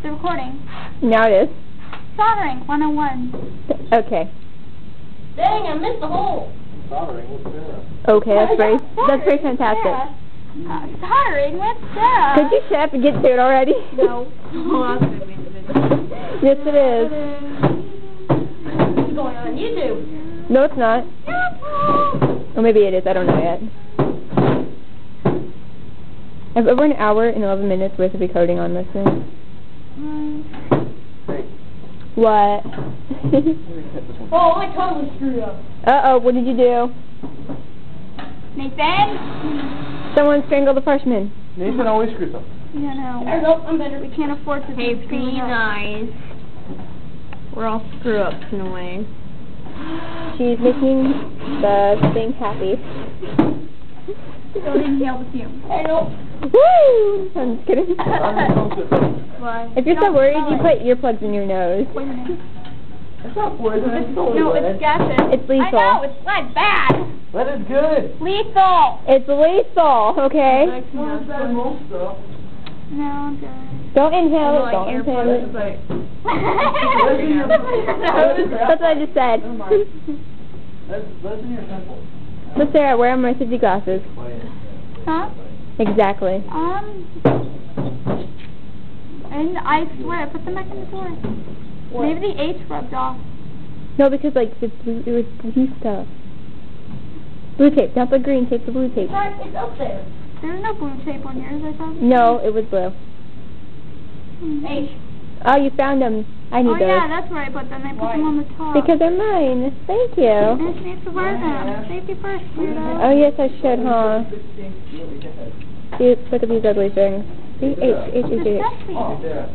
the recording. Now it is. Soldering 101. Okay. Dang, I missed the hole. Soldering with Sara. Okay, that's very fantastic. Soldering with Sara. Could you shut up and get to it already? No. Yes, it is. It's going on YouTube. No, it's not. Or maybe it is. I don't know yet. I have over an hour and 11 minutes worth of recording on this thing. Hey. What? Oh, I totally screwed up. Uh-oh, what did you do? Nathan? Someone strangled the freshman. Nathan always screws up. Yeah, no. Nope, I'm better. We can't afford to Hey, be be nice. We're all screw-ups in a way. She's making the thing happy. Don't inhale the fume. I know. Woo! I'm just kidding. Why? If you're so worried, you put earplugs in your nose. Poison. It's not poison, it's only No, lead. it's gases. It's lethal. I know, it's lead. Bad. Lead is good. Lethal. It's lethal, okay? It's not as bad as most stuff. No, I'm good. Don't inhale it, Like don't inhale it. earplugs, but That's what I just said. Never mind. Lead's in your temple. So Sarah, where are my safety glasses? Huh? Exactly. And I swear, I put them back in the drawer. Maybe the H rubbed off. No, because like it was blue stuff. Blue tape, not the green tape, the blue tape. It's up there. There's no blue tape on yours, I thought. No, it was blue. H. Oh, you found them. I need Oh those. yeah, that's where I put them. I put them on the top. Because they're mine. Thank you. And she needs to wear them. Safety first, weirdo. Oh yes, I should, huh? See, look at these ugly things. See, H. Disgusting. Yeah.